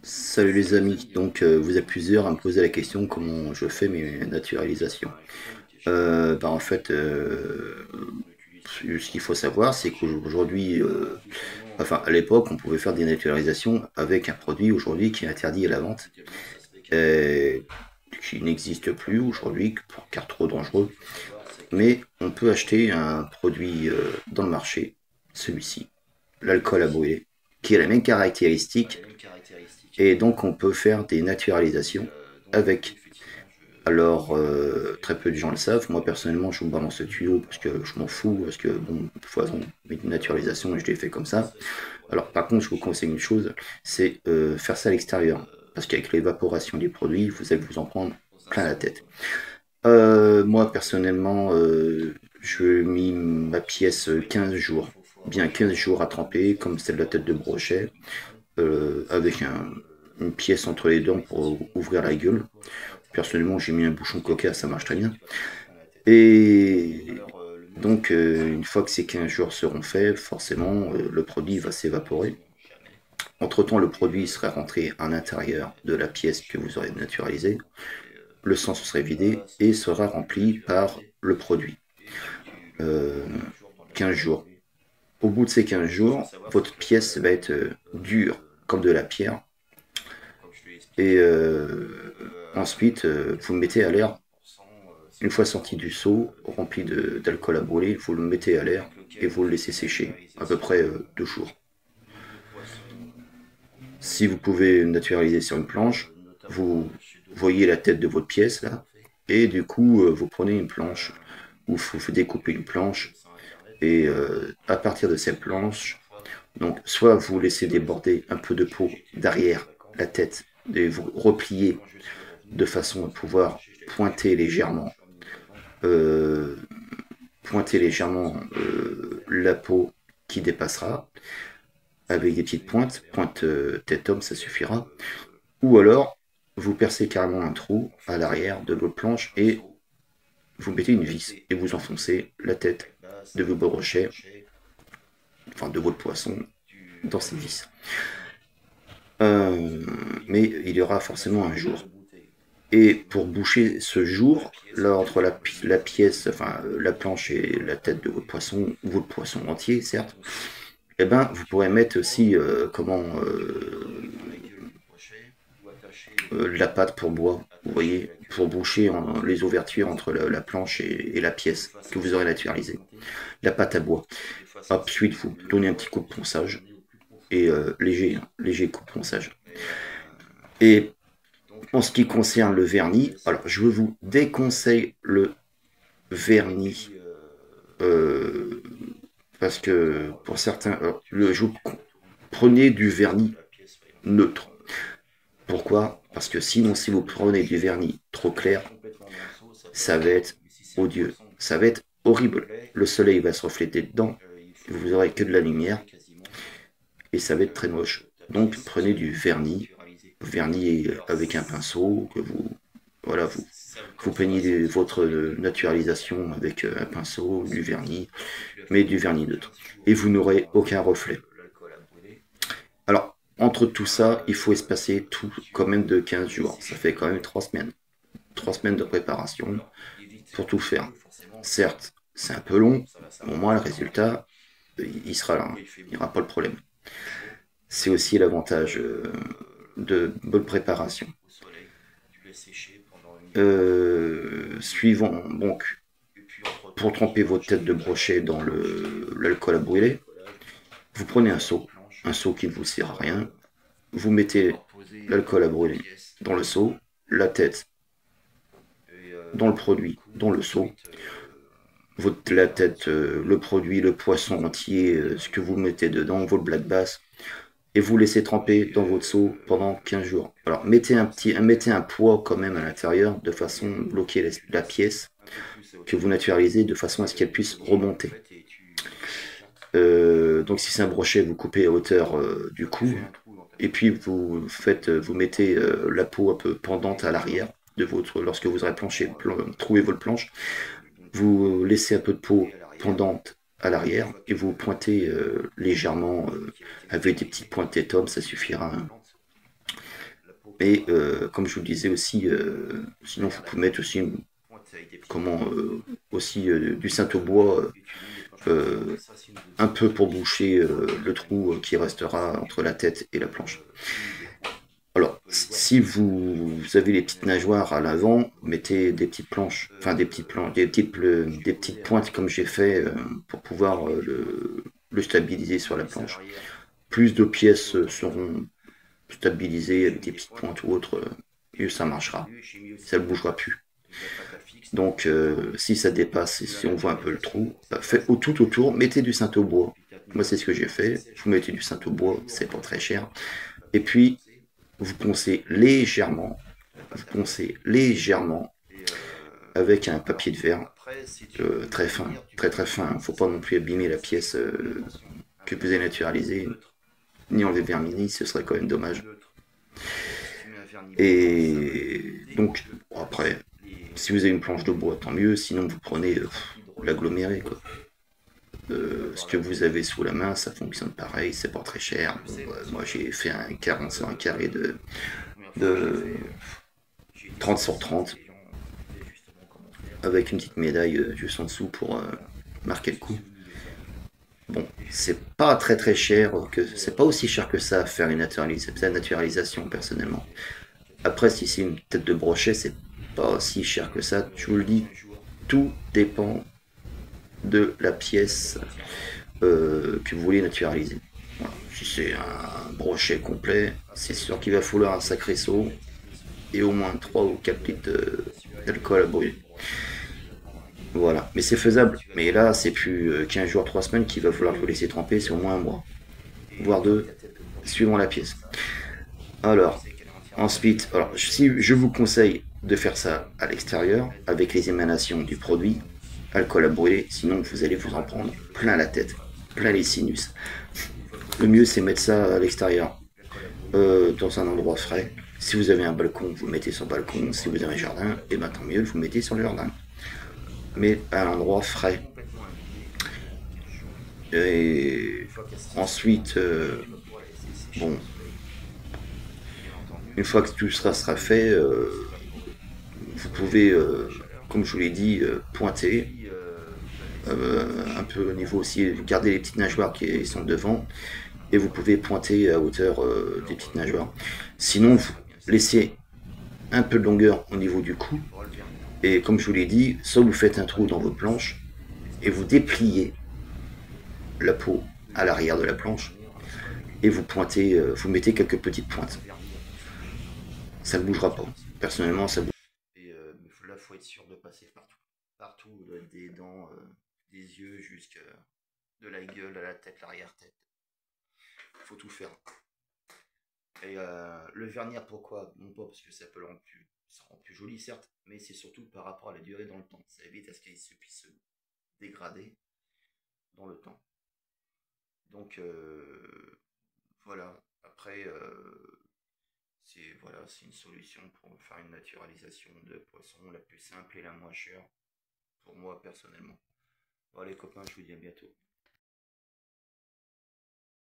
Salut les amis, donc vous êtes plusieurs à me poser la question comment je fais mes naturalisations. En fait, ce qu'il faut savoir, c'est qu'aujourd'hui, enfin à l'époque, on pouvait faire des naturalisations avec un produit aujourd'hui qui est interdit à la vente, et qui n'existe plus aujourd'hui car trop dangereux. Mais on peut acheter un produit dans le marché, celui-ci, l'alcool à brûler, qui a la même caractéristique et donc on peut faire des naturalisations avec. Alors, très peu de gens le savent. Moi, personnellement, je vous balance ce tuyau parce que je m'en fous, parce que, bon, de toute façon, une naturalisation, je l'ai fait comme ça. Alors, par contre, je vous conseille une chose, c'est faire ça à l'extérieur. Parce qu'avec l'évaporation du produit, vous allez vous en prendre plein la tête. Moi, personnellement, je mis ma pièce 15 jours. Bien 15 jours à tremper, comme celle de la tête de brochet, avec une pièce entre les dents pour ouvrir la gueule. Personnellement, j'ai mis un bouchon coca, ça marche très bien. Et donc, une fois que ces 15 jours seront faits, forcément, le produit va s'évaporer. Entre-temps, le produit serait rentré à l'intérieur de la pièce que vous aurez naturalisée. Le sang se serait vidé et sera rempli par le produit. Euh, 15 jours. Au bout de ces 15 jours, votre pièce va être dure comme de la pierre. Et ensuite, vous le mettez à l'air. Une fois sorti du seau, rempli d'alcool à brûler, vous le mettez à l'air et vous le laissez sécher, à peu près 2 jours. Si vous pouvez naturaliser sur une planche, vous voyez la tête de votre pièce là, et du coup, vous prenez une planche, ou vous découpez une planche, et à partir de cette planche, donc soit vous laissez déborder un peu de peau derrière la tête, et vous repliez de façon à pouvoir pointer légèrement euh, la peau qui dépassera avec des petites pointes, pointe tête homme, ça suffira. Ou alors, vous percez carrément un trou à l'arrière de votre planche et vous mettez une vis et vous enfoncez la tête de vos brochets, enfin de votre poisson, dans ces vis. Mais il y aura forcément un jour. Et pour boucher ce jour, là, entre la pièce, enfin la planche et la tête de votre poisson, ou votre poisson entier, certes, eh ben, vous pourrez mettre aussi de la pâte pour bois, vous voyez, pour boucher les ouvertures entre la planche et la pièce que vous aurez naturalisée. La pâte à bois. Ensuite, vous donnez un petit coup de ponçage, et léger, hein, léger coup de ponçage. Et en ce qui concerne le vernis, alors je vous déconseille le vernis euh, parce que pour certains, prenez du vernis neutre. Pourquoi? Parce que sinon, si vous prenez du vernis trop clair, ça va être odieux, ça va être horrible. Le soleil va se refléter dedans, vous aurez que de la lumière, et ça va être très moche. Donc prenez du vernis, vernis avec un pinceau, que vous, voilà, vous peignez votre naturalisation avec un pinceau, du vernis, mais du vernis neutre. Et vous n'aurez aucun reflet. Alors, entre tout ça, il faut espacer tout quand même de 15 jours. Ça fait quand même 3 semaines. 3 semaines de préparation pour tout faire. Certes, c'est un peu long, mais au moins le résultat, il sera là. Il n'y aura pas de problème. C'est aussi l'avantage de bonne préparation. Suivant, donc, pour tremper votre tête de brochet dans l'alcool à brûler, vous prenez un seau qui ne vous sert à rien, vous mettez l'alcool à brûler dans le seau, la tête dans le produit, dans le seau, la tête, le produit, le poisson entier, ce que vous mettez dedans, votre black bass, et vous laissez tremper dans votre seau pendant 15 jours. Alors mettez un poids quand même à l'intérieur de façon à bloquer la pièce que vous naturalisez de façon à ce qu'elle puisse remonter. Donc si c'est un brochet, vous coupez à hauteur du cou, et puis vous mettez la peau un peu pendante à l'arrière de lorsque vous aurez trouvé votre planche, vous laissez un peu de peau pendante à l'arrière et vous pointez légèrement avec des petites pointes tétums, ça suffira, hein. Et comme je vous le disais aussi, sinon vous pouvez mettre aussi comment aussi du Saint-Au-Bois un peu pour boucher le trou qui restera entre la tête et la planche. Alors, si vous avez les petites nageoires à l'avant, mettez des petites planches, enfin des petites planches, des petites pointes comme j'ai fait pour pouvoir le stabiliser sur la planche. Plus de pièces seront stabilisées avec des petites pointes ou autres, mieux ça marchera. Ça ne bougera plus. Donc, si ça dépasse et si on voit un peu le trou, faites tout autour, mettez du Saint-Au-Bois. Moi, c'est ce que j'ai fait. Vous mettez du Saint-Au-Bois, c'est pas très cher. Et puis, vous poncez légèrement avec un papier de verre très fin, très très fin. Faut pas non plus abîmer la pièce que vous avez naturalisée, ni enlever vermini, ce serait quand même dommage. Et donc, après, si vous avez une planche de bois, tant mieux, sinon vous prenez l'aggloméré, quoi. Ce que vous avez sous la main, ça fonctionne pareil, c'est pas très cher. Moi j'ai fait un carré de 30 sur 30 avec une petite médaille juste en dessous pour marquer le coup. Bon, c'est pas très très cher, c'est pas aussi cher que ça à faire la naturalisation personnellement. Après, si c'est une tête de brochet, c'est pas si cher que ça. Je vous le dis, tout dépend de la pièce que vous voulez naturaliser. Voilà. Si c'est un brochet complet, c'est sûr qu'il va falloir un sacré seau et au moins 3 ou 4 litres d'alcool à brûler. Voilà, mais c'est faisable. Mais là, c'est plus 15 jours, 3 semaines qu'il va falloir vous laisser tremper, c'est au moins un mois, voire deux, suivant la pièce. Alors, ensuite, si je vous conseille de faire ça à l'extérieur, avec les émanations du produit, alcool à brûler, sinon vous allez vous en prendre plein la tête, plein les sinus. Le mieux, c'est mettre ça à l'extérieur, dans un endroit frais. Si vous avez un balcon, vous mettez sur le balcon. Si vous avez un jardin, et ben tant mieux, vous mettez sur le jardin. Mais à un endroit frais. Et ensuite, bon, une fois que tout sera fait, vous pouvez, comme je vous l'ai dit, pointer. Un peu au niveau aussi, garder les petites nageoires qui sont devant. Et vous pouvez pointer à hauteur des petites nageoires. Sinon, vous laissez un peu de longueur au niveau du cou. Et comme je vous l'ai dit, soit vous faites un trou dans votre planche et vous dépliez la peau à l'arrière de la planche et vous pointez, vous mettez quelques petites pointes. Ça ne bougera pas. Personnellement, ça bouge. Et là, faut être sûr de passer partout. Partout, des dents, des yeux, jusqu'à de la gueule à la tête, l'arrière-tête. Il faut tout faire. Et le vernir, pourquoi? Non pas parce que ça peut le rendre plus, ça rend plus joli, certes, mais c'est surtout par rapport à la durée dans le temps. Ça évite à ce qu'il puisse se dégrader dans le temps. Donc voilà. Après, c'est une solution pour faire une naturalisation de poisson la plus simple et la moins chère pour moi personnellement. Bon, les copains, je vous dis à bientôt.